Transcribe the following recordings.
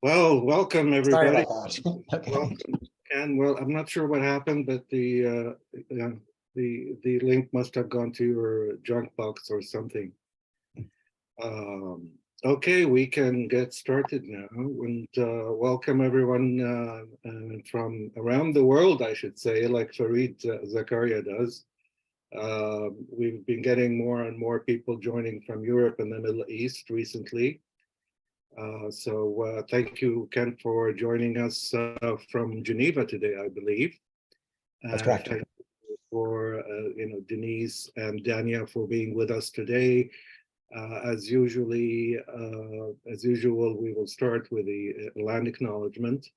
Well, welcome Sorry everybody. about that. Okay. Welcome. And well, I'm not sure what happened, but the link must have gone to your junk box or something. Okay, we can get started now. And welcome everyone from around the world, I should say, like Farid Zakaria does. We've been getting more and more people joining from Europe and the Middle East recently. So thank you, Ken, for joining us from Geneva today, I believe. That's correct. Thank you for Denise and Dania for being with us today. As usual, we will start with the land acknowledgement.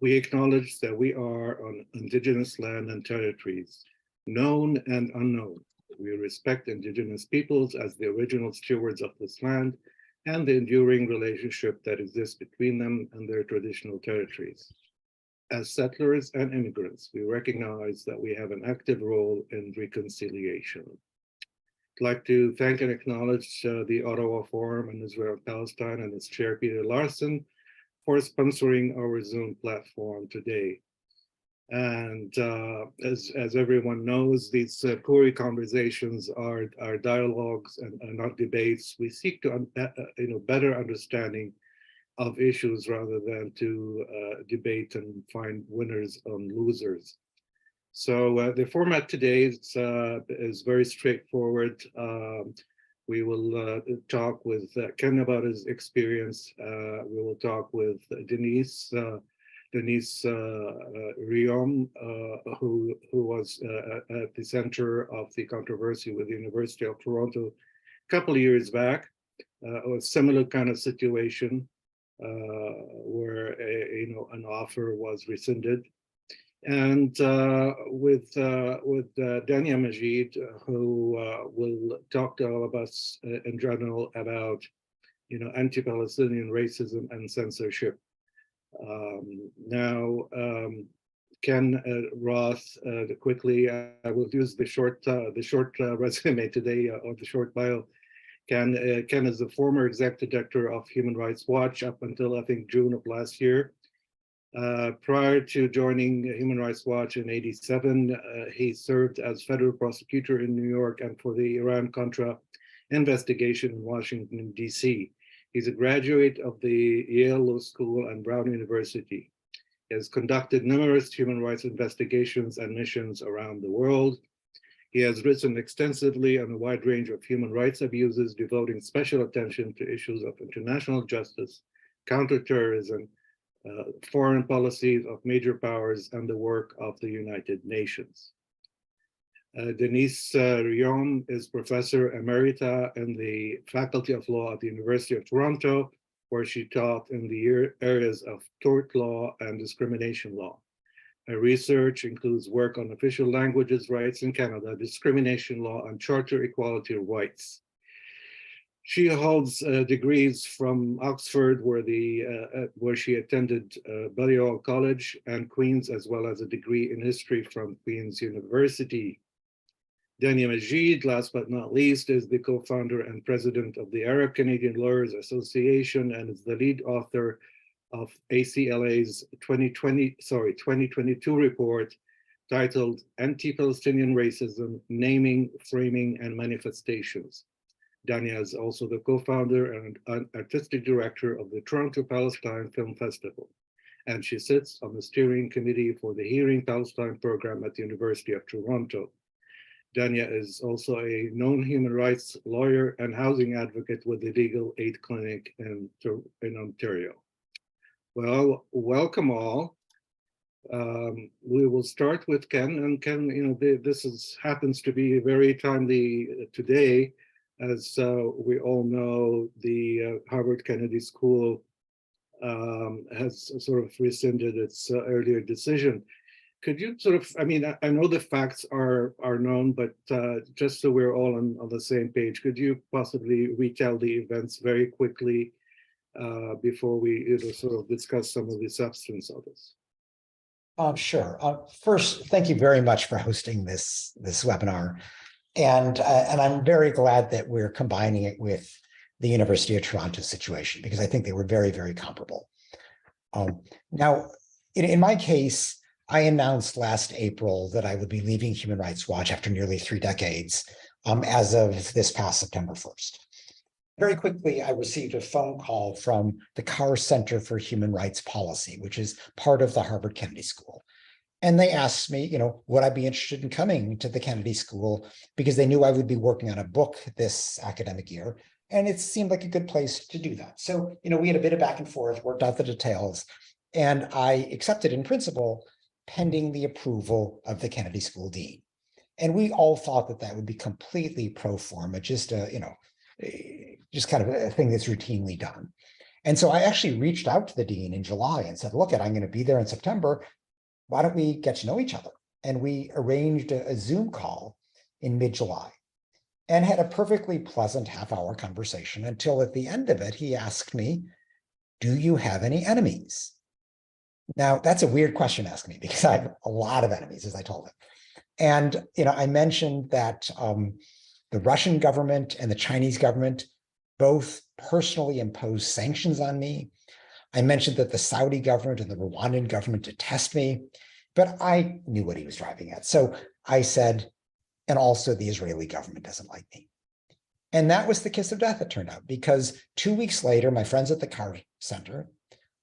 We acknowledge that we are on indigenous land and territories, known and unknown. We respect indigenous peoples as the original stewards of this land and the enduring relationship that exists between them and their traditional territories. As settlers and immigrants, we recognize that we have an active role in reconciliation. I'd like to thank and acknowledge the Ottawa Forum on Israel-Palestine and its chair, Peter Larson, for sponsoring our Zoom platform today. And as everyone knows, these Puri conversations are dialogues and not debates. We seek to better understanding of issues rather than to debate and find winners and losers. So the format today is very straightforward. We will talk with Ken about his experience. We will talk with Denise Reaume, who was at the center of the controversy with the University of Toronto a couple of years back. A similar kind of situation where an offer was rescinded, and with Dania Majid, who will talk to all of us in general about anti-Palestinian racism and censorship. Now, Ken Roth, quickly, I will use the short resume today, or the short bio. Ken is the former executive director of Human Rights Watch up until, I think, June of last year. Prior to joining Human Rights Watch in '87, he served as federal prosecutor in New York and for the Iran-Contra investigation in Washington, D.C. He's a graduate of the Yale Law School and Brown University. He has conducted numerous human rights investigations and missions around the world. He has written extensively on a wide range of human rights abuses, devoting special attention to issues of international justice, counterterrorism, foreign policies of major powers, and the work of the United Nations. Denise Reaume is Professor Emerita in the Faculty of Law at the University of Toronto, where she taught in the areas of tort law and discrimination law. Her research includes work on official languages rights in Canada, discrimination law, and charter equality rights. She holds degrees from Oxford, where she attended Balliol College, and Queen's, as well as a degree in history from Queen's University. Dania Majid, last but not least, is the co-founder and president of the Arab Canadian Lawyers Association and is the lead author of ACLA's 2022 report titled Anti-Palestinian Racism, Naming, Framing, and Manifestations. Dania is also the co-founder and artistic director of the Toronto Palestine Film Festival, and she sits on the steering committee for the Hearing Palestine program at the University of Toronto. Dania is also a known human rights lawyer and housing advocate with the Legal Aid Clinic in Ontario. Well, welcome all. We will start with Ken, and Ken, this happens to be very timely today. As we all know, the Harvard Kennedy School has sort of rescinded its earlier decision. Could you sort of, I know the facts are known, but just so we're all on the same page, could you possibly retell the events very quickly before we sort of discuss some of the substance of this? Sure. First, thank you very much for hosting this webinar. And I'm very glad that we're combining it with the University of Toronto situation, because I think they were very, very comparable. Now, in my case, I announced last April that I would be leaving Human Rights Watch after nearly 3 decades as of this past September 1st. Very quickly, I received a phone call from the Carr Center for Human Rights Policy, which is part of the Harvard Kennedy School. And they asked me, would I be interested in coming to the Kennedy School, because they knew I would be working on a book this academic year. And it seemed like a good place to do that. So, we had a bit of back and forth, worked out the details, and I accepted in principle, pending the approval of the Kennedy School dean. And we all thought that that would be completely pro forma, just just kind of a thing that's routinely done. And so I actually reached out to the dean in July and said, look, I'm going to be there in September. Why don't we get to know each other? And we arranged a Zoom call in mid-July and had a perfectly pleasant half-hour conversation until at the end of it, he asked me, do you have any enemies? Now, that's a weird question to ask me, because I have a lot of enemies, as I told him. And, I mentioned that the Russian government and the Chinese government both personally imposed sanctions on me. I mentioned that the Saudi government and the Rwandan government detest me, but I knew what he was driving at. So I said, and also the Israeli government doesn't like me. And that was the kiss of death, it turned out, because 2 weeks later, my friends at the Carr Center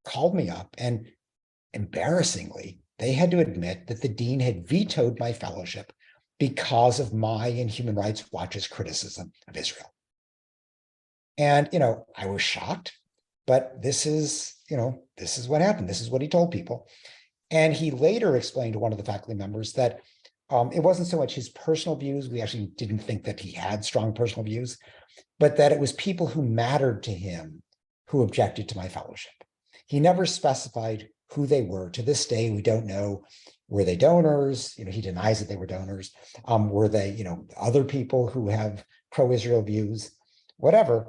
called me up, and embarrassingly, they had to admit that the dean had vetoed my fellowship because of my and Human Rights Watch's criticism of Israel. And, I was shocked, but this is what happened. This is what he told people. And he later explained to one of the faculty members that it wasn't so much his personal views. We actually didn't think that he had strong personal views, but that it was people who mattered to him who objected to my fellowship. He never specified who they were. To this day, we don't know. Were they donors? He denies that they were donors. Were they, other people who have pro-Israel views? Whatever,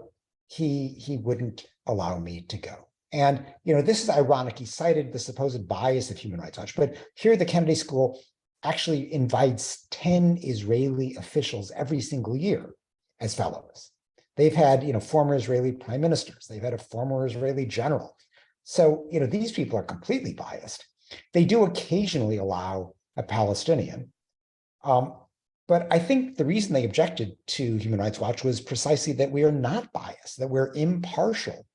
he wouldn't allow me to go. And, this is ironic. He cited the supposed bias of Human Rights Watch, but here the Kennedy School actually invites 10 Israeli officials every single year as fellows. They've had, former Israeli prime ministers. They've had a former Israeli general. So, these people are completely biased. They do occasionally allow a Palestinian. But I think the reason they objected to Human Rights Watch was precisely that we are not biased, that we're impartial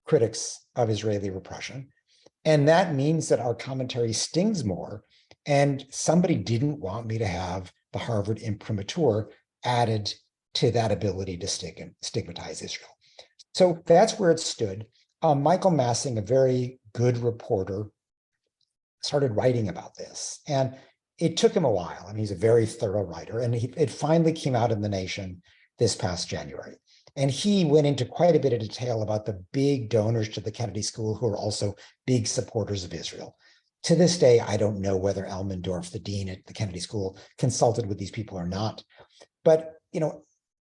critics of Israeli repression. And that means that our commentary stings more. And somebody didn't want me to have the Harvard imprimatur added to that ability to stigmatize Israel. So that's where it stood. Michael Massing, a very good reporter, started writing about this. And it took him a while. I mean, he's a very thorough writer. And it finally came out in The Nation this past January. And he went into quite a bit of detail about the big donors to the Kennedy School who are also big supporters of Israel. To this day, I don't know whether Elmendorf, the dean at the Kennedy School, consulted with these people or not. But,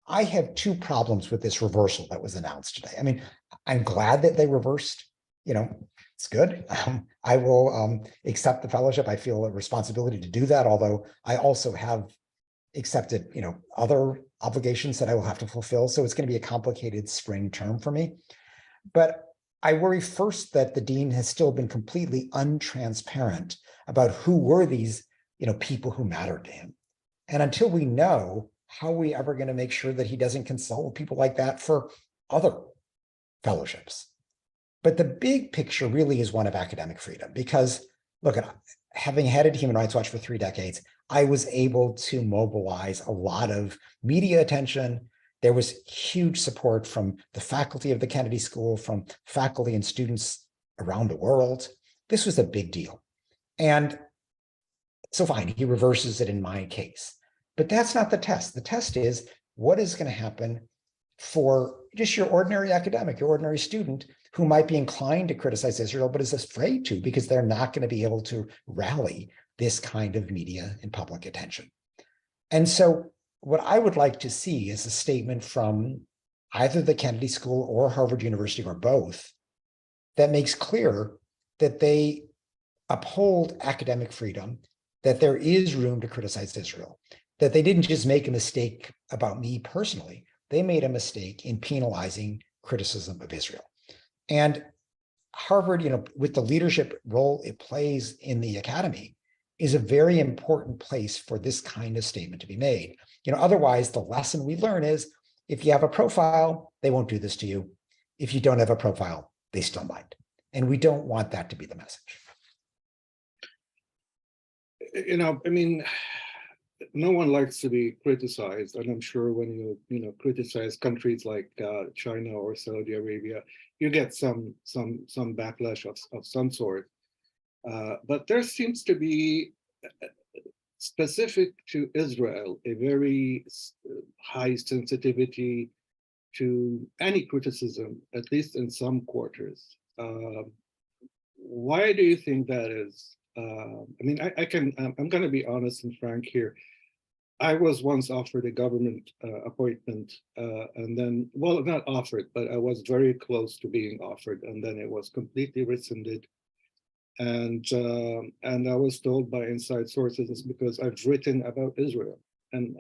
I have 2 problems with this reversal that was announced today. I mean, I'm glad that they reversed, it's good. I will accept the fellowship. I feel a responsibility to do that, although I also have accepted, other obligations that I will have to fulfill. So it's going to be a complicated spring term for me. But I worry first that the dean has still been completely untransparent about who were these, people who mattered to him. And until we know, how are we ever going to make sure that he doesn't consult with people like that for other fellowships? But the big picture really is one of academic freedom, because look, having headed Human Rights Watch for 3 decades, I was able to mobilize a lot of media attention. There was huge support from the faculty of the Kennedy School, from faculty and students around the world. This was a big deal. And so fine, he reverses it in my case. But that's not the test. The test is, what is going to happen for just your ordinary academic, your ordinary student who might be inclined to criticize Israel, but is afraid to, because they're not going to be able to rally this kind of media and public attention. And so what I would like to see is a statement from either the Kennedy School or Harvard University or both that makes clear that they uphold academic freedom, that there is room to criticize Israel, that they didn't just make a mistake about me personally. They made a mistake in penalizing criticism of Israel. And Harvard, with the leadership role it plays in the academy, is a very important place for this kind of statement to be made. Otherwise, the lesson we learn is if you have a profile, they won't do this to you. If you don't have a profile, they still might. And we don't want that to be the message. No one likes to be criticized, and I'm sure when you criticize countries like China or Saudi Arabia, you get some backlash of some sort. But there seems to be, specific to Israel, a very high sensitivity to any criticism, at least in some quarters. Why do you think that is? I'm going to be honest and frank here. I was once offered a government appointment, and then, well, not offered, but I was very close to being offered, and then it was completely rescinded. And I was told by inside sources it's because I've written about Israel, and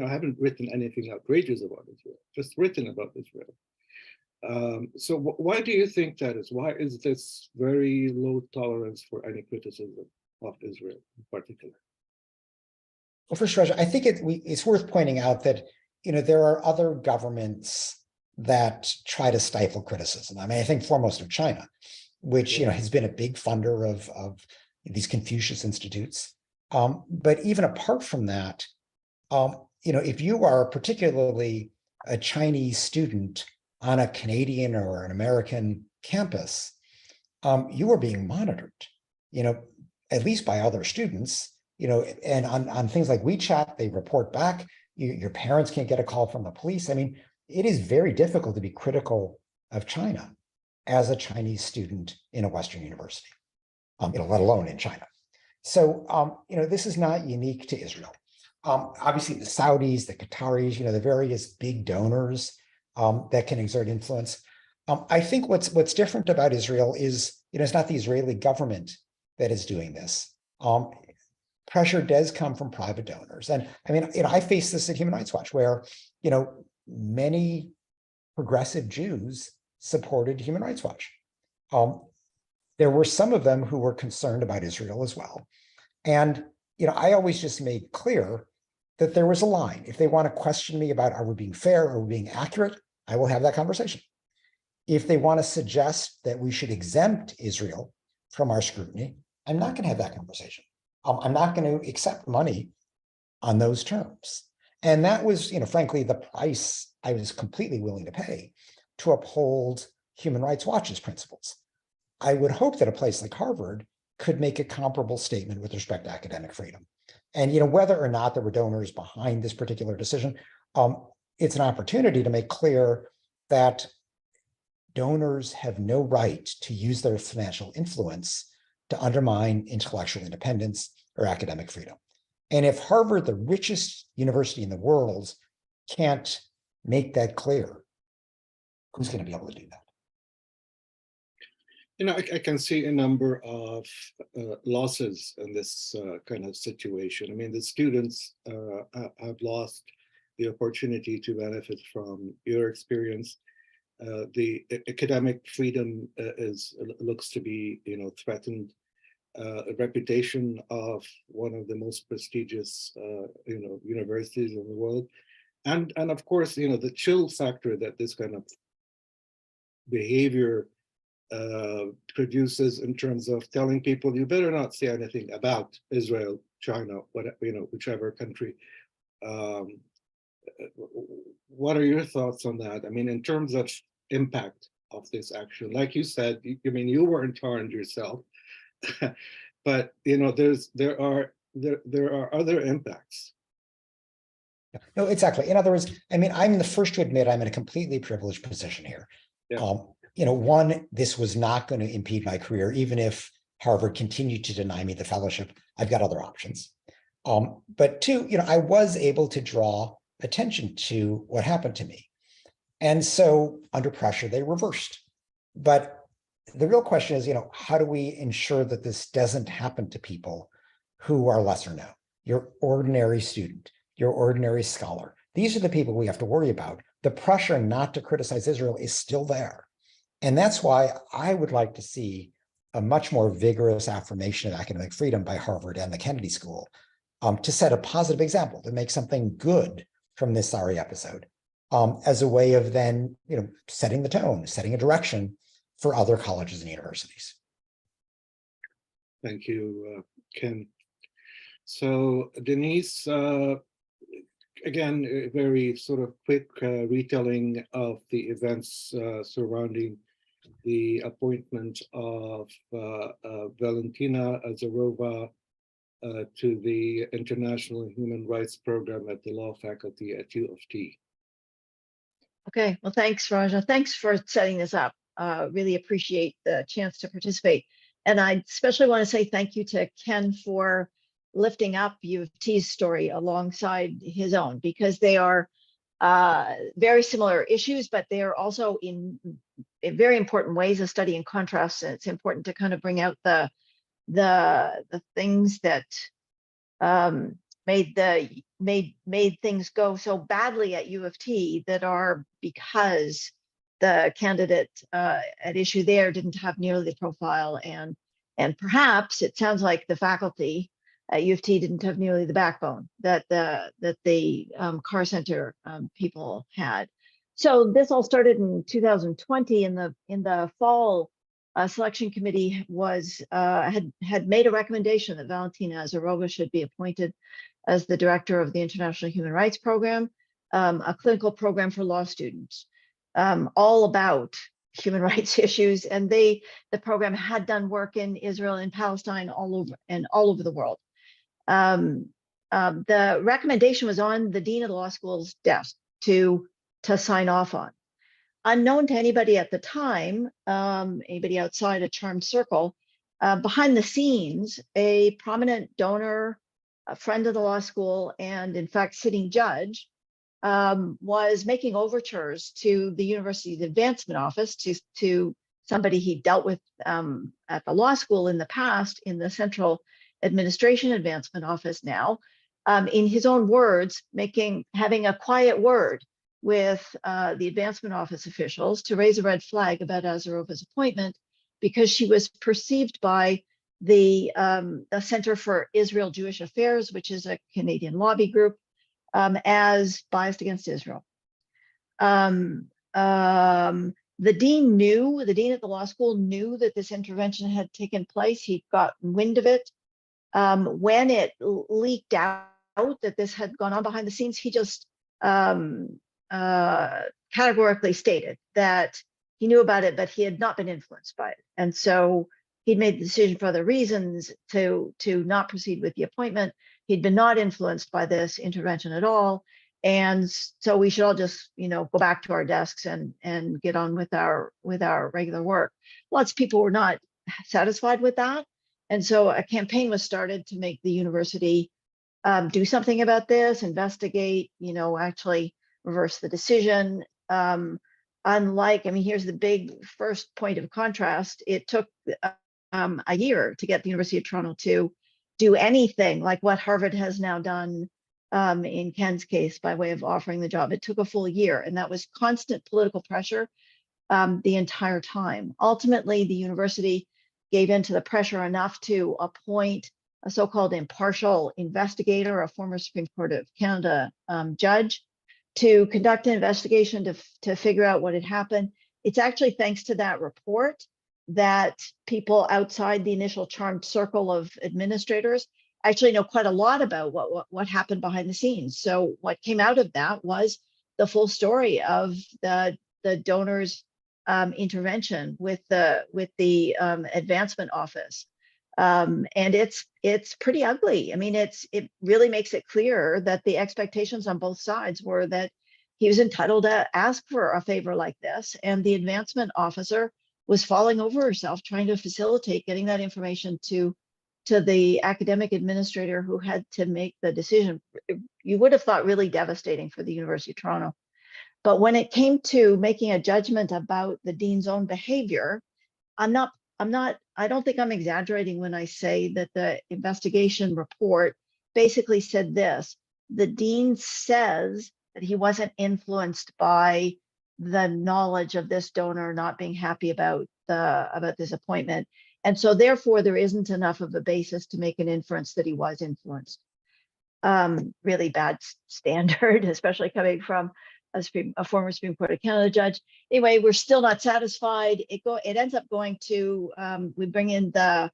I haven't written anything outrageous about Israel, just written about Israel. So why do you think that is? Why is this very low tolerance for any criticism of Israel in particular? Well, first, Raj, I think it's worth pointing out that there are other governments that try to stifle criticism. I think foremost of China, which has been a big funder of these Confucius institutes. But even apart from that, if you are particularly a Chinese student on a Canadian or an American campus, you are being monitored, at least by other students, and on things like WeChat, they report back. Your parents can't get a call from the police. It is very difficult to be critical of China as a Chinese student in a Western university, let alone in China. So, this is not unique to Israel. Obviously, the Saudis, the Qataris, the various big donors that can exert influence. I think what's different about Israel is, it's not the Israeli government that is doing this. Pressure does come from private donors. And I face this at Human Rights Watch, where, many progressive Jews supported Human Rights Watch. There were some of them who were concerned about Israel as well. And, I always just made clear that there was a line. If they want to question me about, are we being fair, are we being accurate, I will have that conversation. If they want to suggest that we should exempt Israel from our scrutiny, I'm not going to have that conversation. I'm not going to accept money on those terms. And that was, frankly, the price I was completely willing to pay to uphold Human Rights Watch's principles. I would hope that a place like Harvard could make a comparable statement with respect to academic freedom. And whether or not there were donors behind this particular decision, it's an opportunity to make clear that donors have no right to use their financial influence to undermine intellectual independence or academic freedom. And if Harvard, the richest university in the world, can't make that clear, who's going to be able to do that? I can see a number of losses in this kind of situation. The students have lost the opportunity to benefit from your experience. The academic freedom looks to be, threatened. A reputation of one of the most prestigious, universities in the world, and of course, the chill factor that this kind of behavior produces in terms of telling people you better not say anything about Israel, China, whichever country. What are your thoughts on that? In terms of impact of this action, like you said, you weren't harmed yourself. But there are other impacts. No, exactly. In other words, I'm the first to admit I'm in a completely privileged position here. Yeah. One, this was not going to impede my career, even if Harvard continued to deny me the fellowship. I've got other options. But two, I was able to draw attention to what happened to me. And so under pressure, they reversed. But the real question is, how do we ensure that this doesn't happen to people who are lesser known? Your ordinary student, your ordinary scholar. These are the people we have to worry about the pressure not to criticize Israel is still there. And that's why I would like to see a much more vigorous affirmation of academic freedom by Harvard and the Kennedy School, to set a positive example, to make something good from this sorry episode, as a way of then, setting the tone, setting a direction for other colleges and universities. Thank you, Ken. So Denise, again, a very sort of quick retelling of the events surrounding the appointment of Valentina Azarova to the International Human Rights Program at the Law Faculty at U of T. Okay, well, thanks, Raja. Thanks for setting this up. Really appreciate the chance to participate. And I especially want to say thank you to Ken for lifting up U of T's story alongside his own, because they are very similar issues, but they are also in very important ways a study in contrast. And it's important to kind of bring out the things that made things go so badly at U of T that are because the candidate at issue there didn't have nearly the profile, and perhaps it sounds like the faculty at U of T didn't have nearly the backbone that the Carr Center people had. So this all started in 2020. In the fall, selection committee had made a recommendation that Valentina Azarova should be appointed as the director of the International Human Rights Program, a clinical program for law students, all about human rights issues. And the program had done work in Israel and Palestine all over the world. The recommendation was on the dean of the law school's desk to sign off on. Unknown to anybody at the time, anybody outside a charmed circle, behind the scenes, a prominent donor, a friend of the law school, and in fact, sitting judge, was making overtures to the university's advancement office, to somebody he dealt with at the law school in the past, in the Central Administration Advancement Office now, in his own words, having a quiet word with the advancement office officials to raise a red flag about Azarova's appointment, because she was perceived by the Center for Israel Jewish Affairs, which is a Canadian lobby group, as biased against Israel. The dean at the law school knew that this intervention had taken place. He got wind of it. When it leaked out that this had gone on behind the scenes, he just categorically stated that he knew about it, but he had not been influenced by it. And so he'd made the decision for other reasons to not proceed with the appointment. He'd been not influenced by this intervention at all. And so we should all just, go back to our desks and get on with our regular work. Lots of people were not satisfied with that. And so a campaign was started to make the university do something about this, investigate, actually reverse the decision. Here's the big first point of contrast. It took a year to get the University of Toronto to do anything like what Harvard has now done in Ken's case by way of offering the job. It took a full year, and that was constant political pressure the entire time. Ultimately, the university gave in to the pressure enough to appoint a so-called impartial investigator, a former Supreme Court of Canada judge, to conduct an investigation to figure out what had happened. It's actually thanks to that report that people outside the initial charmed circle of administrators actually know quite a lot about what happened behind the scenes. So what came out of that was the full story of the donors' intervention with the advancement office. And it's pretty ugly. I mean, it really makes it clear that the expectations on both sides were that he was entitled to ask for a favor like this, and the advancement officer was falling over herself trying to facilitate getting that information to the academic administrator who had to make the decision. You would have thought really devastating for the University of Toronto. But when it came to making a judgment about the dean's own behavior, I don't think I'm exaggerating when I say that the investigation report basically said this: the dean says that he wasn't influenced by the knowledge of this donor not being happy about this appointment. And so therefore there isn't enough of a basis to make an inference that he was influenced. Really bad standard, especially coming from a former Supreme Court of Canada judge. Anyway, we're still not satisfied. It ends up going to, we bring in the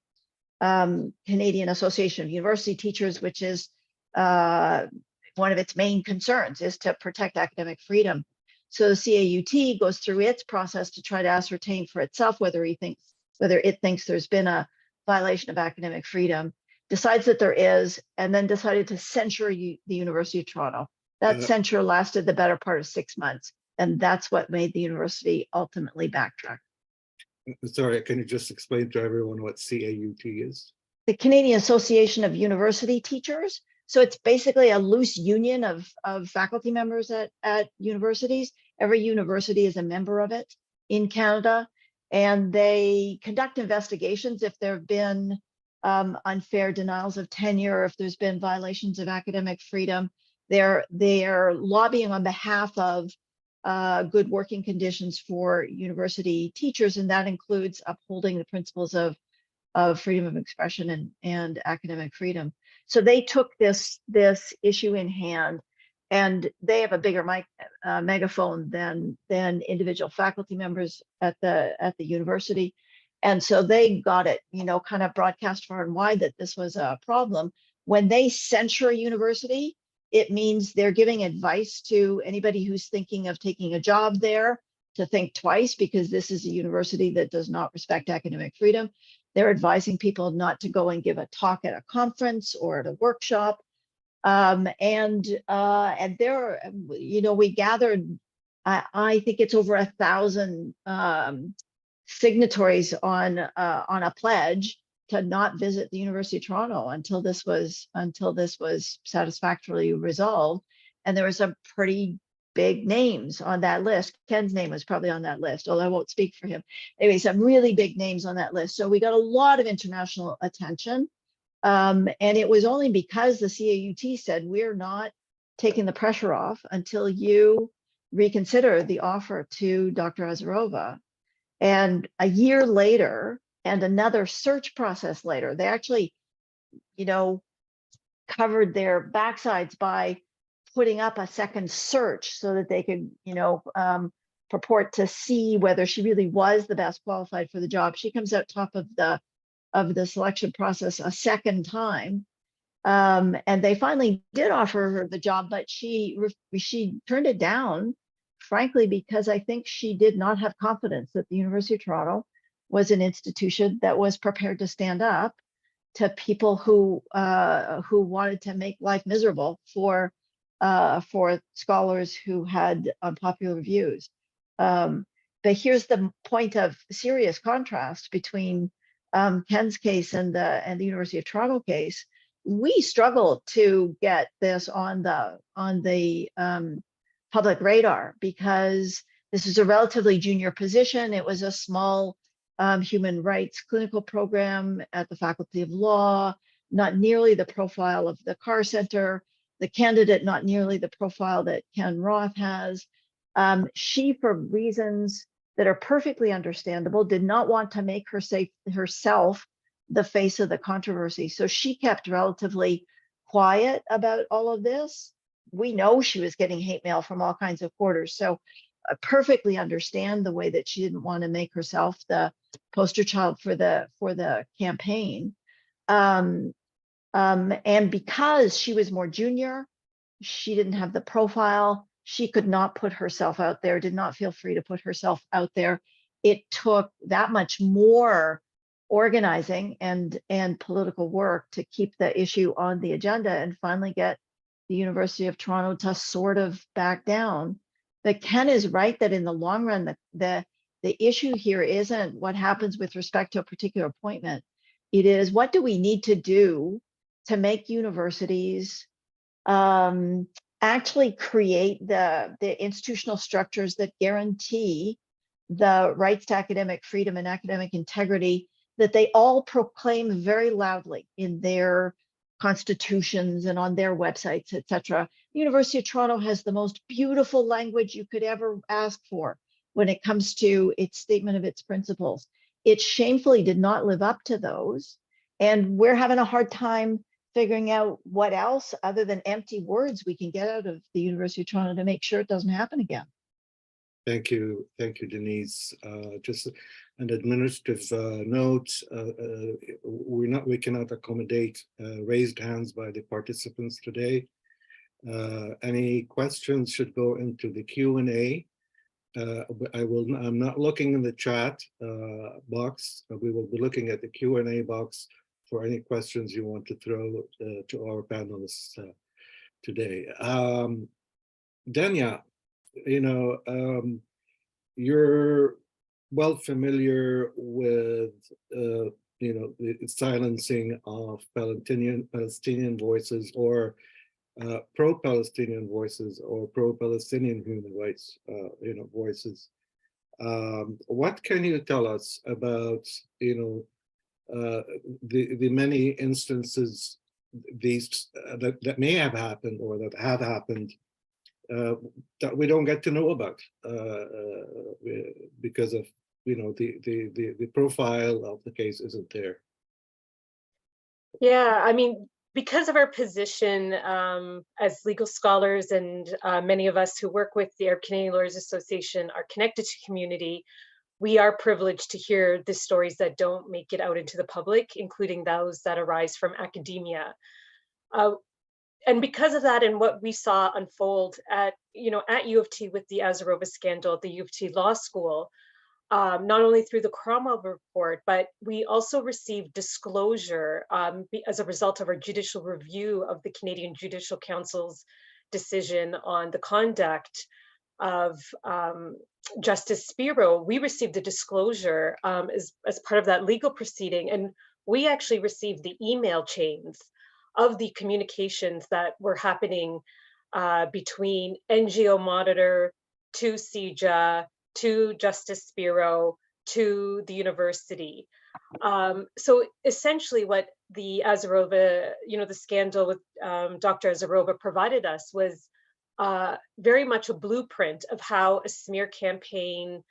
Canadian Association of University Teachers, which is one of its main concerns is to protect academic freedom. So the CAUT goes through its process to try to ascertain for itself whether it thinks there's been a violation of academic freedom, decides that there is, and then decided to censure the University of Toronto. That censure lasted the better part of 6 months, and that's what made the university ultimately backtrack. Sorry, can you just explain to everyone what CAUT is? The Canadian Association of University Teachers. So it's basically a loose union of faculty members at universities. Every university is a member of it in Canada, and they conduct investigations if there have been unfair denials of tenure, if there's been violations of academic freedom. They're lobbying on behalf of good working conditions for university teachers, and that includes upholding the principles of freedom of expression and academic freedom. So they took this issue in hand, and they have a bigger megaphone than individual faculty members at the university. And so they got it, kind of broadcast far and wide that this was a problem. When they censure a university, it means they're giving advice to anybody who's thinking of taking a job there to think twice, because this is a university that does not respect academic freedom. They're advising people not to go and give a talk at a conference or at a workshop. And there, we gathered, I think it's over 1,000 signatories on a pledge to not visit the University of Toronto until this was satisfactorily resolved. And there were some pretty big names on that list. Ken's name was probably on that list, although I won't speak for him. Anyway, some really big names on that list. So we got a lot of international attention. And it was only because the CAUT said, we're not taking the pressure off until you reconsider the offer to Dr. Azarova. And a year later, and another search process later, they actually, covered their backsides by putting up a second search so that they could, purport to see whether she really was the best qualified for the job. She comes out top of the selection process a second time. And they finally did offer her the job, but she turned it down, frankly, because I think she did not have confidence that the University of Toronto was an institution that was prepared to stand up to people who wanted to make life miserable for scholars who had unpopular views. But here's the point of serious contrast between Ken's case and the University of Toronto case. We struggled to get this on the public radar because this is a relatively junior position. It was a small human rights clinical program at the Faculty of Law, not nearly the profile of the Carr Center, the candidate not nearly the profile that Ken Roth has. She, for reasons that are perfectly understandable, did not want to make herself the face of the controversy. So she kept relatively quiet about all of this. We know she was getting hate mail from all kinds of quarters. So I perfectly understand the way that she didn't want to make herself the poster child for the campaign. And because she was more junior, she didn't have the profile. She could not put herself out there, did not feel free to put herself out there. It took that much more organizing and political work to keep the issue on the agenda and finally get the University of Toronto to sort of back down. But Ken is right that in the long run, the issue here isn't what happens with respect to a particular appointment. It is, what do we need to do to make universities actually create the institutional structures that guarantee the rights to academic freedom and academic integrity that they all proclaim very loudly in their constitutions and on their websites, etc. The University of Toronto has the most beautiful language you could ever ask for when it comes to its statement of its principles. It shamefully did not live up to those. And we're having a hard time figuring out what else other than empty words we can get out of the University of Toronto to make sure it doesn't happen again. Thank you, Denise. Just an administrative note: we cannot accommodate raised hands by the participants today. Any questions should go into the Q&A. I'm not looking in the chat box. We will be looking at the Q&A box for any questions you want to throw to our panelists today. Dania, you're well familiar with the silencing of Palestinian voices, or pro-Palestinian voices, or pro-Palestinian human rights voices. What can you tell us about the many instances that may have happened or that have happened that we don't get to know about because of the profile of the case isn't there? Yeah, I mean, because of our position as legal scholars, and many of us who work with the Arab Canadian Lawyers Association are connected to community, we are privileged to hear the stories that don't make it out into the public, including those that arise from academia. And because of that, and what we saw unfold at U of T with the Azarova scandal at the U of T Law School, not only through the Cromwell report, but we also received disclosure as a result of our judicial review of the Canadian Judicial Council's decision on the conduct of Justice Spiro. We received the disclosure as part of that legal proceeding, and we actually received the email chains of the communications that were happening between NGO Monitor to CJA, to Justice Spiro, to the university. So essentially what the Azarova, the scandal with Dr. Azarova provided us was very much a blueprint of how a smear campaign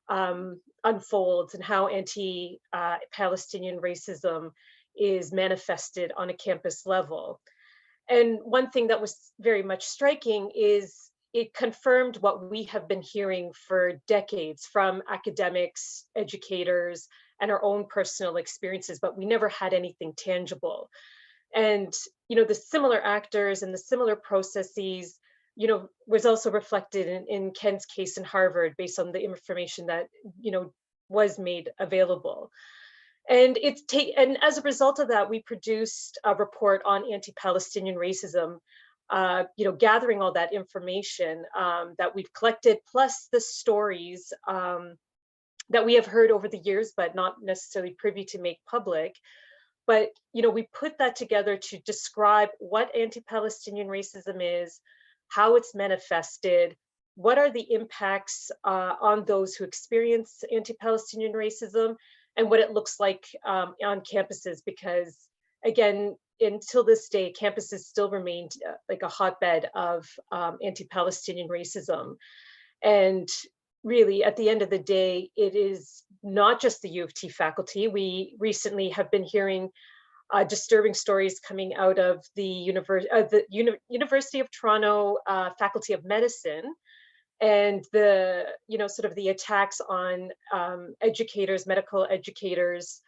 unfolds and how anti-Palestinian racism is manifested on a campus level. And one thing that was very much striking is it confirmed what we have been hearing for decades from academics, educators, and our own personal experiences, but we never had anything tangible. And, the similar actors and the similar processes, was also reflected in Ken's case in Harvard based on the information that, was made available. And and as a result of that, we produced a report on anti-Palestinian racism, gathering all that information that we've collected, plus the stories that we have heard over the years, but not necessarily privy to make public. But, we put that together to describe what anti-Palestinian racism is, how it's manifested, what are the impacts on those who experience anti-Palestinian racism, and what it looks like on campuses, because again, until this day, campuses still remained like a hotbed of anti-Palestinian racism. And really, at the end of the day, it is not just the U of T faculty. We recently have been hearing disturbing stories coming out of the University of Toronto Faculty of Medicine, and the sort of the attacks on educators, medical educators,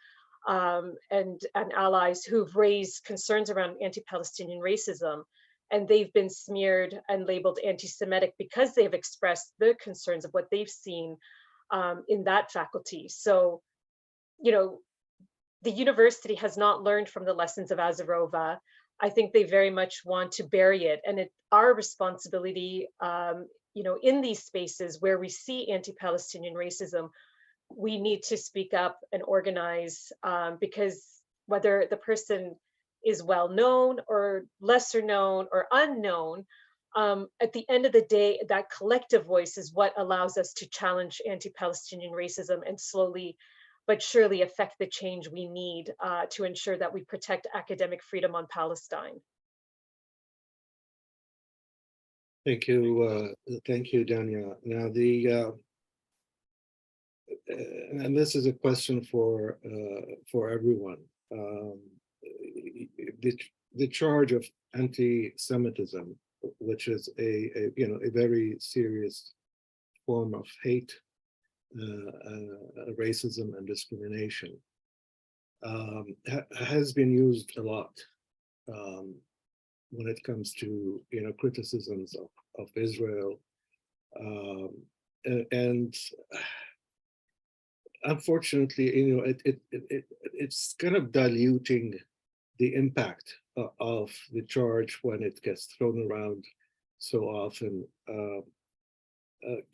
and allies who've raised concerns around anti-Palestinian racism, and they've been smeared and labeled anti-Semitic because they've expressed the concerns of what they've seen in that faculty. So, the university has not learned from the lessons of Azarova. I think they very much want to bury it, and it's our responsibility, in these spaces where we see anti-Palestinian racism, we need to speak up and organize, because whether the person is well known or lesser known or unknown, at the end of the day, that collective voice is what allows us to challenge anti-Palestinian racism and slowly but surely affect the change we need to ensure that we protect academic freedom on Palestine. Thank you, Dania. Now and this is a question for everyone. The charge of anti-Semitism, which is a very serious form of hate, racism, and discrimination, has been used a lot when it comes to criticisms of Israel, and unfortunately, it's kind of diluting the impact of the charge when it gets thrown around so often.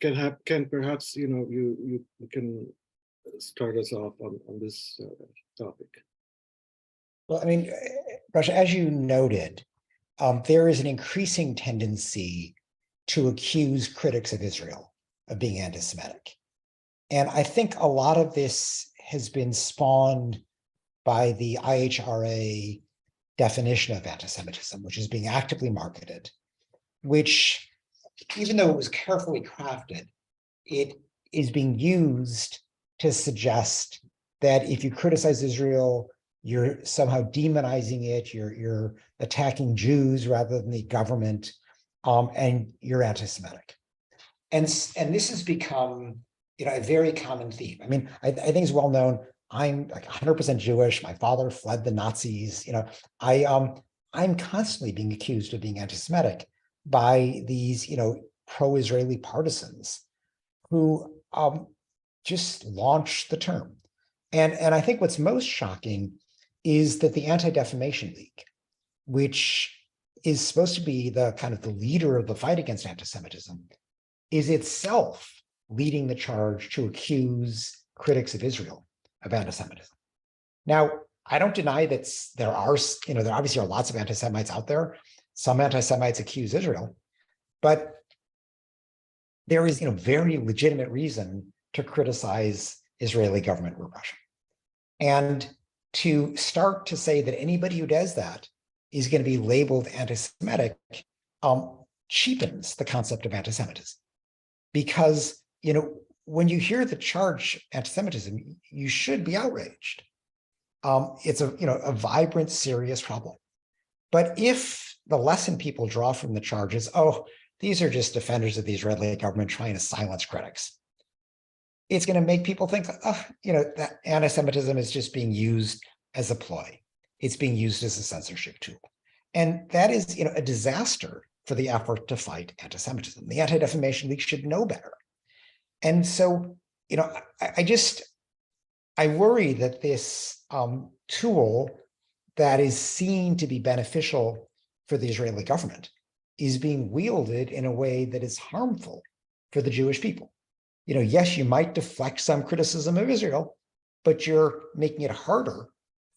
Can perhaps you can start us off on this topic? Well, I mean, Rasha, as you noted, there is an increasing tendency to accuse critics of Israel of being anti-Semitic. And I think a lot of this has been spawned by the IHRA definition of anti-Semitism, which is being actively marketed, which, even though it was carefully crafted, it is being used to suggest that if you criticize Israel, you're somehow demonizing it, you're attacking Jews rather than the government, and you're anti-Semitic. And this has become a very common theme. I mean, I think it's well known. I'm like 100% Jewish. My father fled the Nazis. I'm constantly being accused of being anti-Semitic by these, pro-Israeli partisans who just launched the term. And I think what's most shocking is that the Anti-Defamation League, which is supposed to be the kind of the leader of the fight against anti-Semitism, is itself leading the charge to accuse critics of Israel of anti-Semitism. Now, I don't deny that there obviously are lots of anti-Semites out there. Some anti-Semites accuse Israel, but there is, very legitimate reason to criticize Israeli government repression. And to start to say that anybody who does that is going to be labeled anti-Semitic cheapens the concept of anti-Semitism. Because, when you hear the charge anti-Semitism, you should be outraged. It's a vibrant, serious problem. But if the lesson people draw from the charge is, oh, these are just defenders of the Israeli government trying to silence critics, it's going to make people think, that anti-Semitism is just being used as a ploy. It's being used as a censorship tool. And that is, a disaster for the effort to fight anti-Semitism. The Anti-Defamation League should know better. And so, I worry that this tool that is seen to be beneficial for the Israeli government is being wielded in a way that is harmful for the Jewish people. Yes, you might deflect some criticism of Israel, but you're making it harder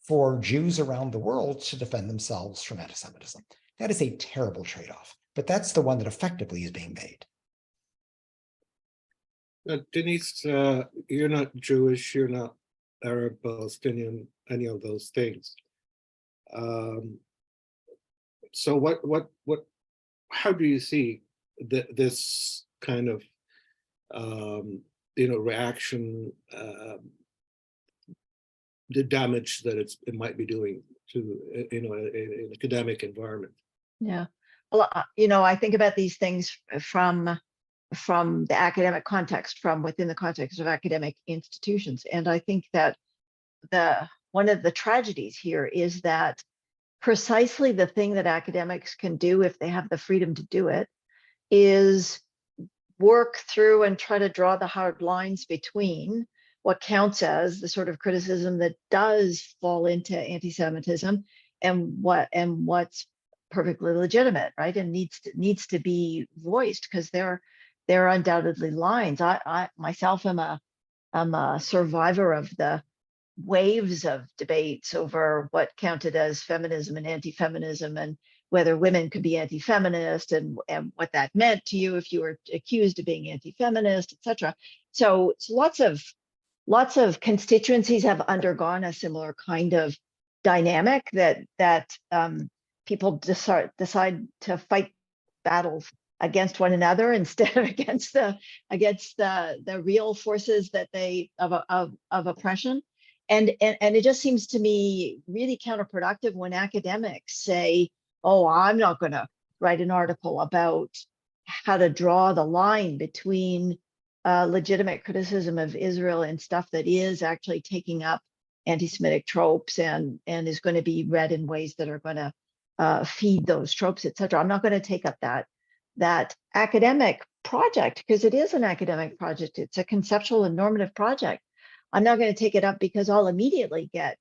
for Jews around the world to defend themselves from anti-Semitism. That is a terrible trade-off, but that's the one that effectively is being made. Denise, you're not Jewish, you're not Arab, Palestinian, any of those things. So how do you see this kind of, reaction, the damage that it might be doing to, an academic environment? Yeah. Well, I think about these things from the academic context, from within the context of academic institutions. And I think that one of the tragedies here is that precisely the thing that academics can do, if they have the freedom to do it, is work through and try to draw the hard lines between what counts as the sort of criticism that does fall into anti-Semitism and what's perfectly legitimate, right? And needs to be voiced, because there are undoubtedly lines. I myself am a survivor of the waves of debates over what counted as feminism and anti-feminism, and whether women could be anti-feminist, and what that meant to you if you were accused of being anti-feminist, etc. So it's lots of lots of constituencies have undergone a similar kind of dynamic that people decide to fight battles against one another instead of against the real forces that of oppression. And it just seems to me really counterproductive when academics say, oh, I'm not going to write an article about how to draw the line between legitimate criticism of Israel and stuff that is actually taking up anti-Semitic tropes and is going to be read in ways that are going to feed those tropes, etc. I'm not going to take up that academic project because it is an academic project. It's a conceptual and normative project. I'm not going to take it up because I'll immediately get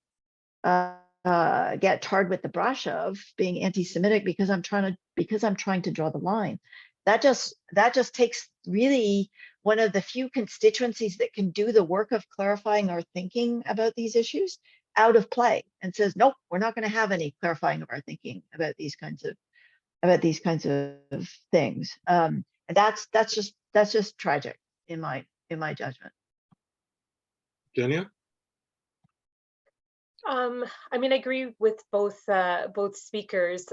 tarred with the brush of being anti-Semitic because I'm trying to draw the line. That just takes really one of the few constituencies that can do the work of clarifying our thinking about these issues out of play and says, nope, we're not going to have any clarifying of our thinking about these kinds of things. And that's just tragic in my judgment. Dania? I mean, I agree with both speakers.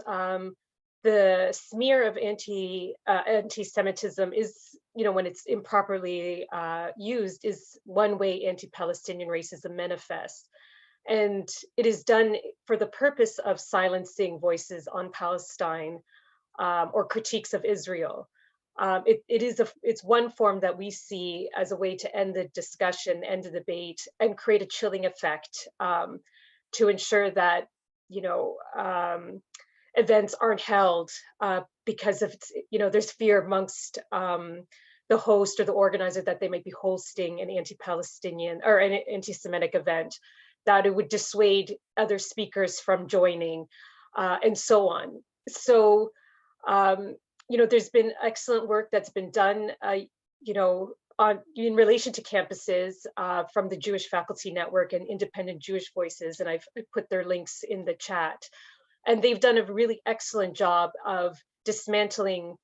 The smear of anti-Semitism is, when it's improperly used, is one way anti-Palestinian racism manifests. And it is done for the purpose of silencing voices on Palestine or critiques of Israel. It's one form that we see as a way to end the discussion, end the debate, and create a chilling effect to ensure that, events aren't held because of, there's fear amongst the host or the organizer that they might be hosting an anti-Palestinian or an anti-Semitic event, that it would dissuade other speakers from joining and so on. So, there's been excellent work that's been done, in relation to campuses from the Jewish Faculty Network and Independent Jewish Voices, and I've put their links in the chat. And they've done a really excellent job of dismantling,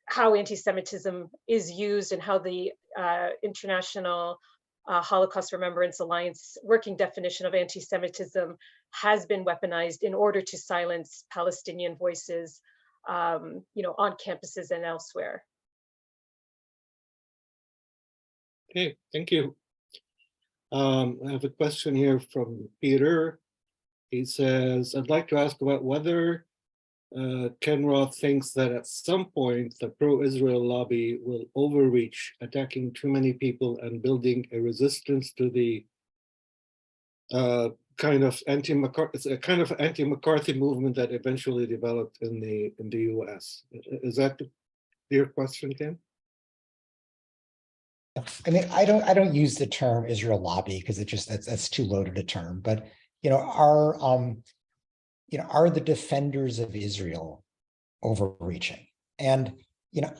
how anti-Semitism is used and how the International Holocaust Remembrance Alliance working definition of anti-Semitism has been weaponized in order to silence Palestinian voices, on campuses and elsewhere. Okay, thank you. I have a question here from Peter. He says, I'd like to ask about whether Ken Roth thinks that at some point the pro-Israel lobby will overreach, attacking too many people and building a resistance to the kind of anti-McCarthy movement that eventually developed in the US. Is that your question, Ken? I mean, I don't use the term Israel lobby because that's too loaded a term. But are the defenders of Israel overreaching? And the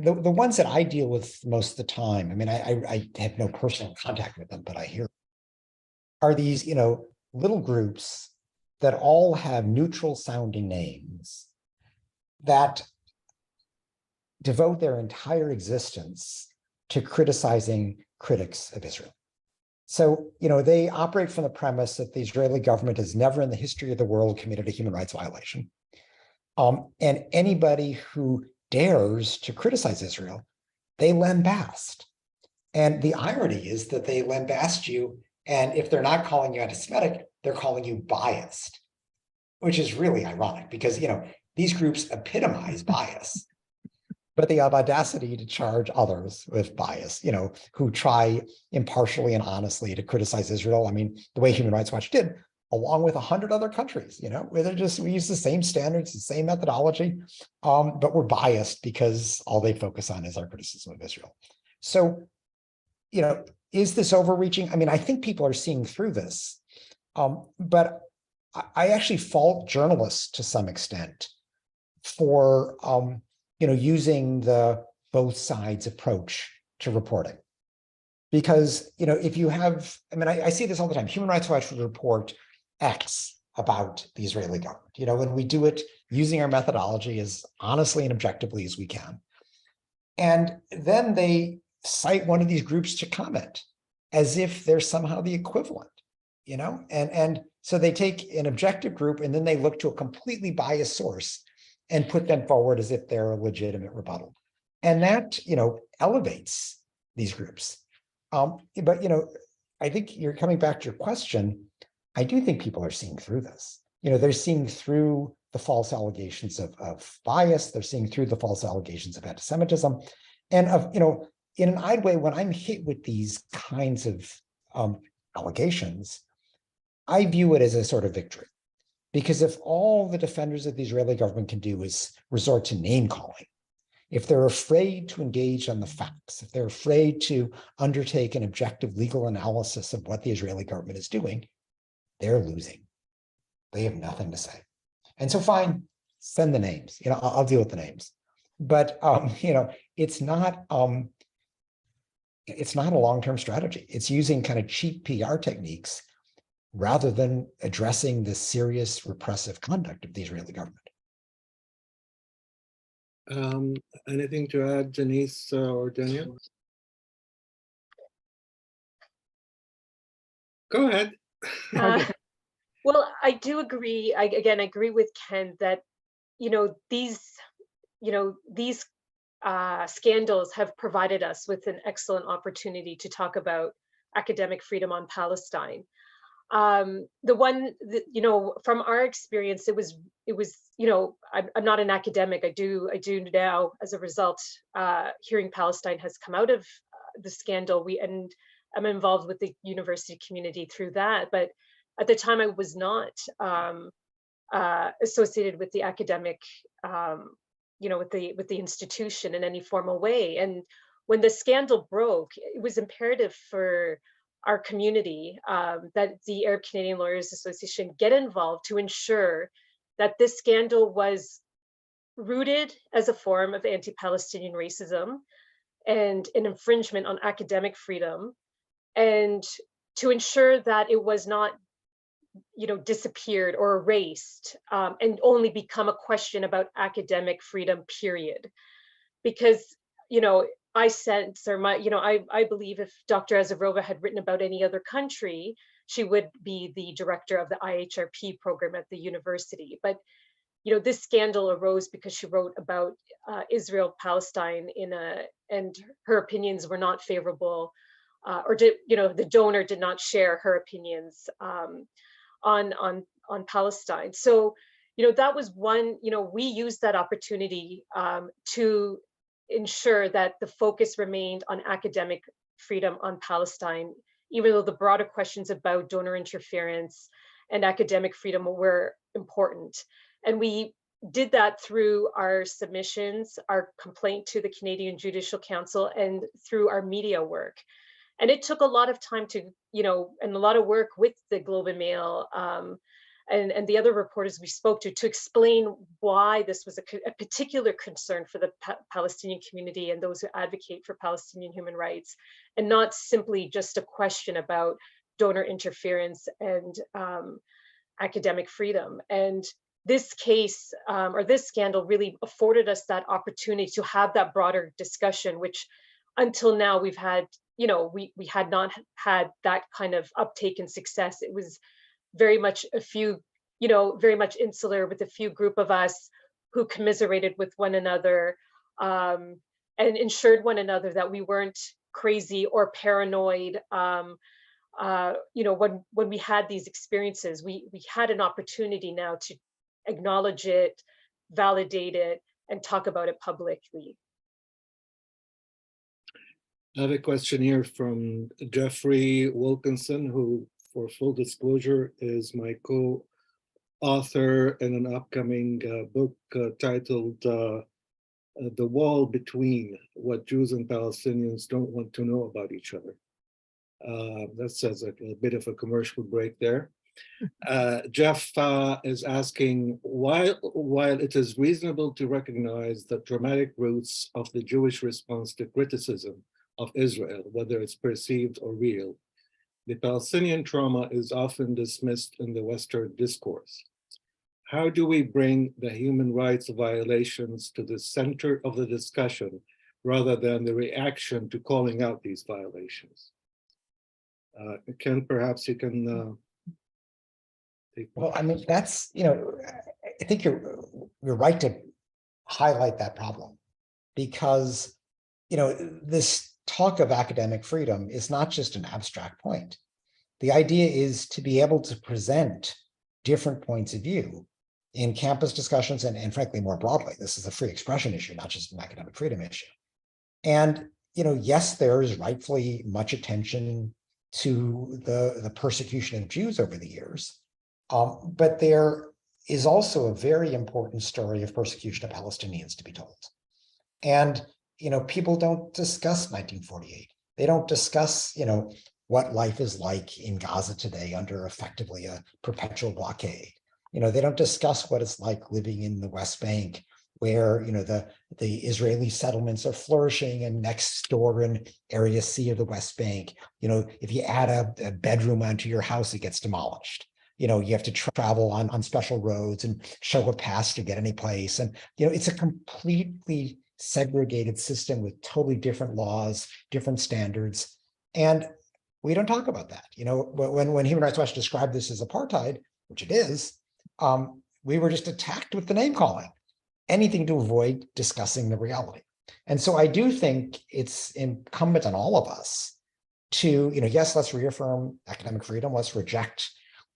ones that I deal with most of the time, I mean, I have no personal contact with them, but I hear are these little groups that all have neutral sounding names that devote their entire existence to criticizing critics of Israel. So, they operate from the premise that the Israeli government has never in the history of the world committed a human rights violation. And anybody who dares to criticize Israel, they lambast. And the irony is that they lambast you, and if they're not calling you anti-Semitic, they're calling you biased, which is really ironic because, these groups epitomize bias. But they have audacity to charge others with bias, who try impartially and honestly to criticize Israel. I mean, the way Human Rights Watch did, along with 100 other countries, we use the same standards, the same methodology, but we're biased because all they focus on is our criticism of Israel. So, is this overreaching? I mean, I think people are seeing through this, but I actually fault journalists to some extent for, using the both sides approach to reporting. Because, if you have, I mean, I see this all the time. Human Rights Watch would report X about the Israeli government, and we do it using our methodology as honestly and objectively as we can. And then they cite one of these groups to comment. as if they're somehow the equivalent, and so they take an objective group and then they look to a completely biased source and put them forward as if they're a legitimate rebuttal. And that, elevates these groups. But, I think you're coming back to your question. I do think people are seeing through this. They're seeing through the false allegations of bias. They're seeing through the false allegations of anti-Semitism. And in an odd way, when I'm hit with these kinds of allegations, I view it as a sort of victory. Because if all the defenders of the Israeli government can do is resort to name calling, if they're afraid to engage on the facts, if they're afraid to undertake an objective legal analysis of what the Israeli government is doing, they're losing. They have nothing to say. And so fine, send the names. I'll deal with the names. But it's not a long-term strategy. It's using kind of cheap PR techniques rather than addressing the serious repressive conduct of the Israeli government. Anything to add, Denise or Dania? Go ahead. Well, I do agree. I agree with Ken that, these scandals have provided us with an excellent opportunity to talk about academic freedom on Palestine. The one that, from our experience, it was, I'm not an academic. I do now, as a result, hearing Palestine has come out of the scandal. And I'm involved with the university community through that. But at the time, I was not associated with the academic, with the institution in any formal way. And when the scandal broke, it was imperative for our community that the Arab Canadian Lawyers Association get involved to ensure that this scandal was rooted as a form of anti-Palestinian racism and an infringement on academic freedom, and to ensure that it was not disappeared or erased and only become a question about academic freedom, period. Because I sense, or I believe if Dr. Azarova had written about any other country, she would be the director of the IHRP program at the university. But this scandal arose because she wrote about Israel, Palestine and her opinions were not favorable, or the donor did not share her opinions on Palestine. So that was one. We used that opportunity to ensure that the focus remained on academic freedom on Palestine, even though the broader questions about donor interference and academic freedom were important. And we did that through our submissions, our complaint to the Canadian Judicial Council, and through our media work. And it took a lot of time to, and a lot of work with the Globe and Mail and the other reporters we spoke to explain why this was a particular concern for the Palestinian community and those who advocate for Palestinian human rights, and not simply just a question about donor interference and academic freedom. And this case or this scandal really afforded us that opportunity to have that broader discussion, which until now we've had, we had not had that kind of uptake and success. It was very much a few, very much insular with a few group of us who commiserated with one another and ensured one another that we weren't crazy or paranoid. When we had these experiences, we had an opportunity now to acknowledge it, validate it, and talk about it publicly. I have a question here from Jeffrey Wilkinson, who, for full disclosure, is my co-author in an upcoming book titled The Wall Between: What Jews and Palestinians Don't Want to Know About Each Other. That says a bit of a commercial break there. Jeff is asking, while it is reasonable to recognize the dramatic roots of the Jewish response to criticism of Israel, whether it's perceived or real, the Palestinian trauma is often dismissed in the Western discourse. How do we bring the human rights violations to the center of the discussion rather than the reaction to calling out these violations? Ken, perhaps you can take. Well, I mean, that's, I think you're right to highlight that problem because, this talk of academic freedom is not just an abstract point. The idea is to be able to present different points of view in campus discussions and frankly, more broadly. This is a free expression issue, not just an academic freedom issue. And, yes, there is rightfully much attention to the persecution of Jews over the years. But there is also a very important story of persecution of Palestinians to be told. And, people don't discuss 1948. They don't discuss, what life is like in Gaza today under effectively a perpetual blockade. They don't discuss what it's like living in the West Bank where, the Israeli settlements are flourishing and next door in Area C of the West Bank, if you add a bedroom onto your house, it gets demolished. You have to travel on special roads and show a pass to get any place. And, it's a completely segregated system with totally different laws, different standards. And we don't talk about that. When Human Rights Watch described this as apartheid, which it is, we were just attacked with the name calling, anything to avoid discussing the reality. And so I do think it's incumbent on all of us to, yes, let's reaffirm academic freedom, let's reject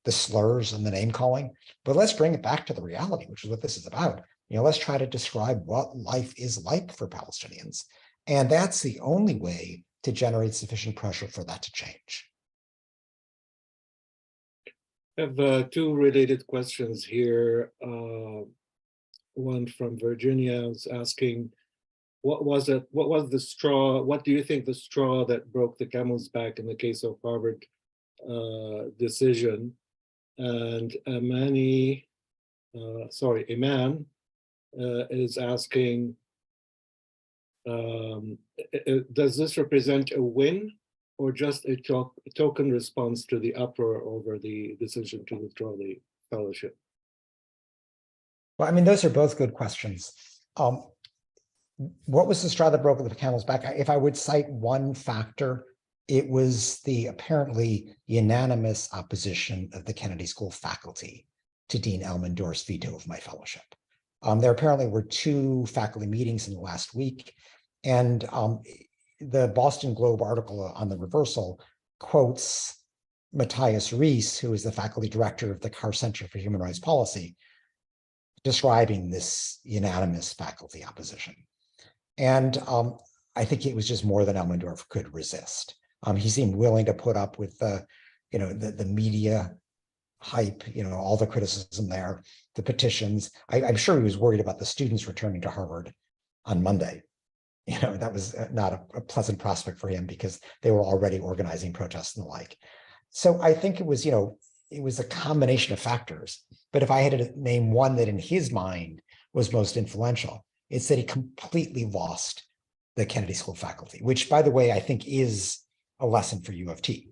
the slurs and the name calling, but let's bring it back to the reality, which is what this is about. Let's try to describe what life is like for Palestinians. And that's the only way to generate sufficient pressure for that to change. I have two related questions here. One from Virginia is asking, what was the straw? What do you think the straw that broke the camel's back in the case of Harvard decision? And a man is asking, does this represent a win or just a token response to the uproar over the decision to withdraw the fellowship? Well, I mean, those are both good questions. What was the straw that broke the camel's back? If I would cite one factor, it was the apparently unanimous opposition of the Kennedy School faculty to Dean Elmendorf's veto of my fellowship. There apparently were 2 faculty meetings in the last week, and the Boston Globe article on the reversal quotes Matthias Rees, who is the faculty director of the Carr Center for Human Rights Policy, describing this unanimous faculty opposition. And I think it was just more than Elmendorf could resist. He seemed willing to put up with the media hype, all the criticism there, the petitions. I'm sure he was worried about the students returning to Harvard on Monday. That was not a pleasant prospect for him because they were already organizing protests and the like. So I think it was, it was a combination of factors. But if I had to name one that in his mind was most influential, it's that he completely lost the Kennedy School faculty, which, by the way, I think is a lesson for U of T.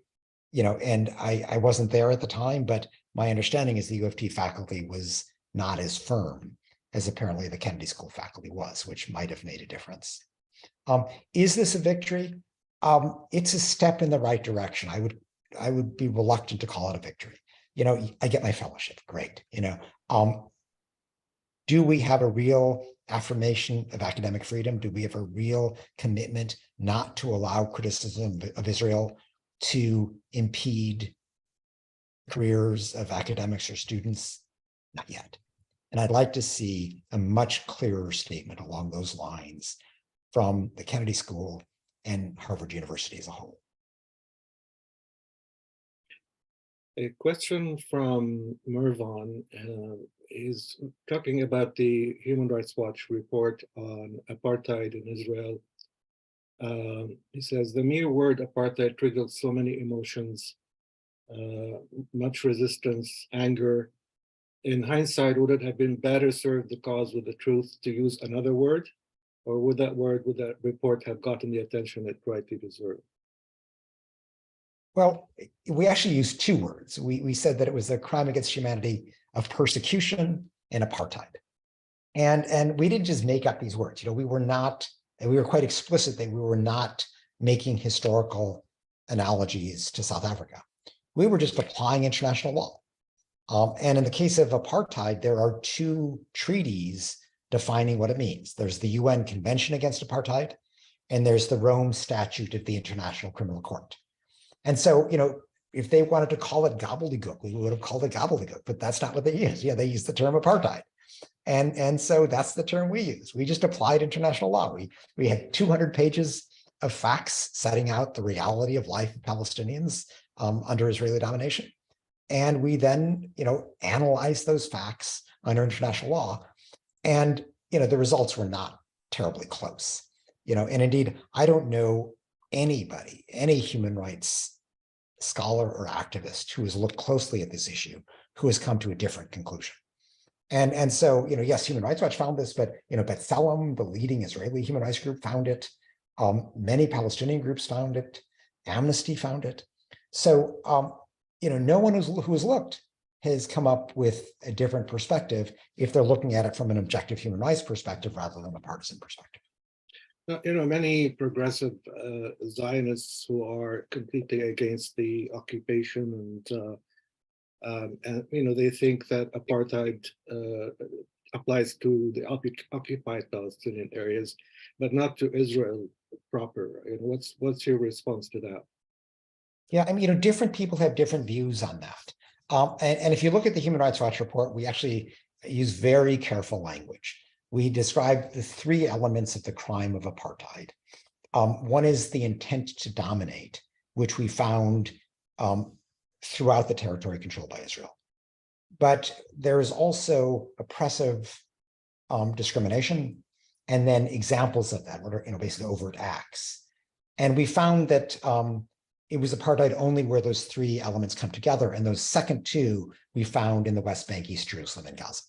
And I wasn't there at the time, but my understanding is the U of T faculty was not as firm as apparently the Kennedy School faculty was, which might have made a difference. Is this a victory? It's a step in the right direction. I would be reluctant to call it a victory. I get my fellowship, great. Do we have a real affirmation of academic freedom? Do we have a real commitment not to allow criticism of Israel to impede careers of academics or students? Not yet. And I'd like to see a much clearer statement along those lines from the Kennedy School and Harvard University as a whole. A question from Mervon is talking about the Human Rights Watch report on apartheid in Israel. He says, the mere word apartheid triggered so many emotions, much resistance, anger. In hindsight, would it have been better served the cause with the truth to use another word? Or would that report have gotten the attention it rightly deserved? Well, we actually used 2 words. We said that it was a crime against humanity of persecution and apartheid. And we didn't just make up these words. We were quite explicit that we were not making historical analogies to South Africa. We were just applying international law. And in the case of apartheid, there are two treaties defining what it means. There's the UN Convention Against Apartheid, and there's the Rome Statute of the International Criminal Court. And so, if they wanted to call it gobbledygook, we would have called it gobbledygook, but that's not what they use. Yeah, they use the term apartheid. And so that's the term we use. We just applied international law. We had 200 pages of facts setting out the reality of life of Palestinians under Israeli domination. And we then, analyzed those facts under international law. And, the results were not terribly close. And indeed, I don't know anybody, any human rights scholar or activist who has looked closely at this issue, who has come to a different conclusion. And so, yes, Human Rights Watch found this, but, B'Tselem, the leading Israeli human rights group, found it. Many Palestinian groups found it. Amnesty found it. So, no one who has looked has come up with a different perspective if they're looking at it from an objective human rights perspective rather than a partisan perspective. Many progressive Zionists who are completely against the occupation and they think that apartheid applies to the occupied Palestinian areas, but not to Israel proper. What's your response to that? Yeah, different people have different views on that. And if you look at the Human Rights Watch report, we actually use very careful language. We describe the three elements of the crime of apartheid. One is the intent to dominate, which we found throughout the territory controlled by Israel. But there is also oppressive discrimination, and then examples of that, what are basically overt acts. And we found that it was apartheid only where those three elements come together, and those second two we found in the West Bank, East Jerusalem, and Gaza.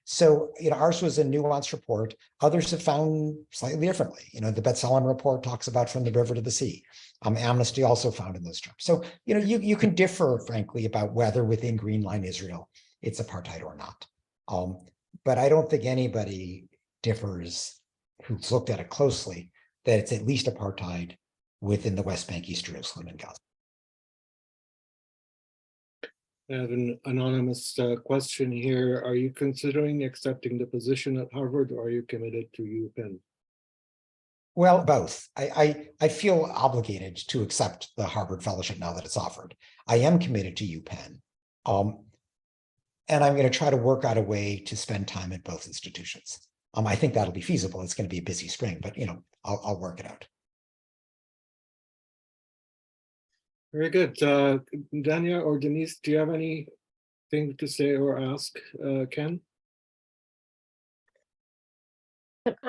So, ours was a nuanced report. Others have found slightly differently. The B'Tselem report talks about from the river to the sea. Amnesty also found in those terms. So, you can differ, frankly, about whether within Green Line Israel it's apartheid or not. But I don't think anybody differs who's looked at it closely that it's at least apartheid within the West Bank, East Jerusalem, and Gaza. I have an anonymous question here. Are you considering accepting the position at Harvard, or are you committed to UPenn? Well, both. I feel obligated to accept the Harvard Fellowship now that it's offered. I am committed to UPenn. And I'm going to try to work out a way to spend time at both institutions. I think that'll be feasible. It's going to be a busy spring, but I'll work it out. Very good. Dania or Denise, do you have anything to say or ask Ken?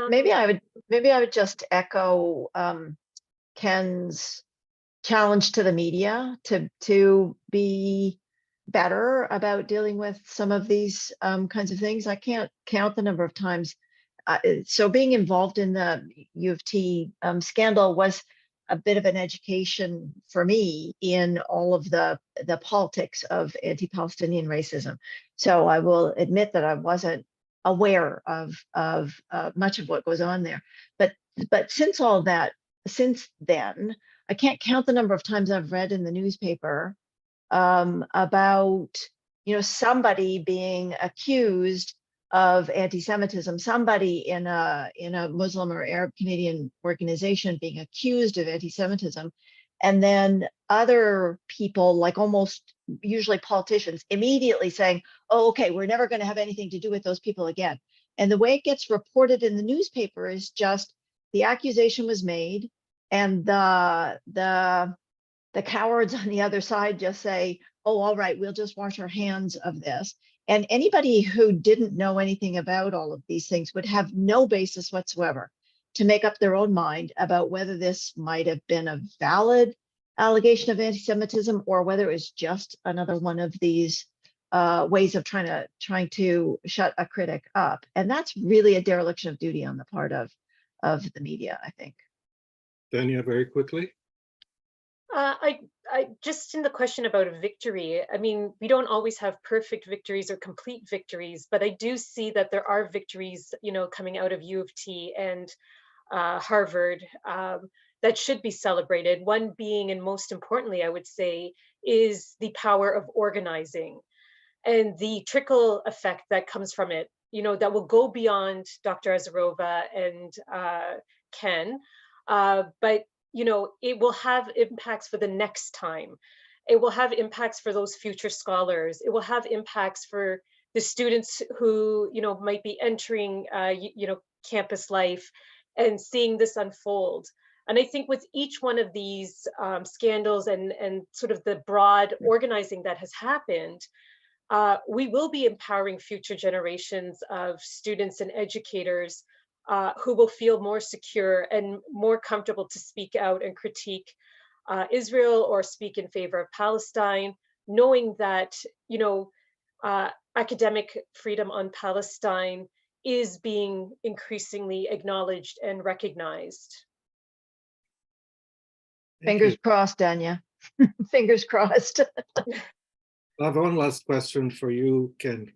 Maybe I would just echo Ken's challenge to the media to be better about dealing with some of these kinds of things. I can't count the number of times. So being involved in the U of T scandal was a bit of an education for me in all of the politics of anti-Palestinian racism. So I will admit that I wasn't aware of much of what goes on there. But since then, I can't count the number of times I've read in the newspaper about somebody being accused of anti-Semitism, somebody in a Muslim or Arab Canadian organization being accused of anti-Semitism, and then other people, like almost usually politicians, immediately saying, "Oh, okay, we're never going to have anything to do with those people again." And the way it gets reported in the newspaper is just the accusation was made, and the cowards on the other side just say, "Oh, all right, we'll just wash our hands of this." And anybody who didn't know anything about all of these things would have no basis whatsoever to make up their own mind about whether this might have been a valid allegation of anti-Semitism or whether it's just another one of these ways of trying to shut a critic up. And that's really a dereliction of duty on the part of the media, I think. Dania, very quickly. I just in the question about a victory, I mean, we don't always have perfect victories or complete victories, but I do see that there are victories, coming out of U of T and Harvard that should be celebrated. One being, and most importantly, I would say, is the power of organizing and the trickle effect that comes from it, that will go beyond Dr. Azarova and Ken, but it will have impacts for the next time. It will have impacts for those future scholars. It will have impacts for the students who, might be entering, campus life and seeing this unfold. And I think with each one of these scandals and sort of the broad organizing that has happened, we will be empowering future generations of students and educators who will feel more secure and more comfortable to speak out and critique Israel or speak in favor of Palestine, knowing that, academic freedom on Palestine is being increasingly acknowledged and recognized. Fingers crossed, Dania. Fingers crossed. I have one last question for you, Ken.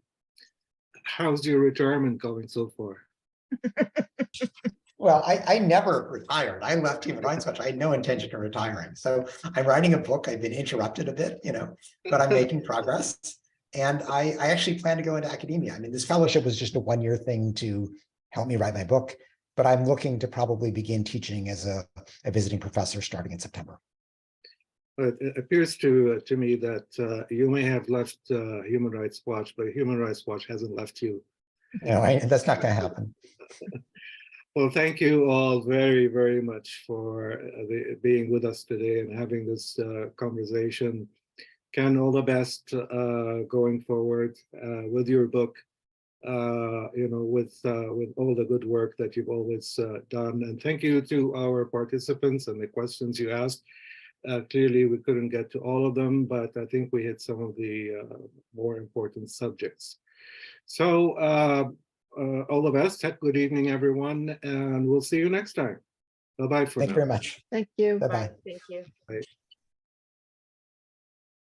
How's your retirement going so far? Well, I never retired. I left Human Rights Watch. I had no intention of retiring. So I'm writing a book. I've been interrupted a bit, but I'm making progress. And I actually plan to go into academia. I mean, this fellowship was just a one-year thing to help me write my book, but I'm looking to probably begin teaching as a visiting professor starting in September. But it appears to me that you may have left Human Rights Watch, but Human Rights Watch hasn't left you. That's not going to happen. Well, thank you all very, very much for being with us today and having this conversation. Ken, all the best going forward with your book, with all the good work that you've always done. And thank you to our participants and the questions you asked. Clearly, we couldn't get to all of them, but I think we hit some of the more important subjects. So all the best. Have a good evening, everyone, and we'll see you next time. Bye-bye for now. Thank you very much. Thank you. Bye-bye. Thank you. Bye.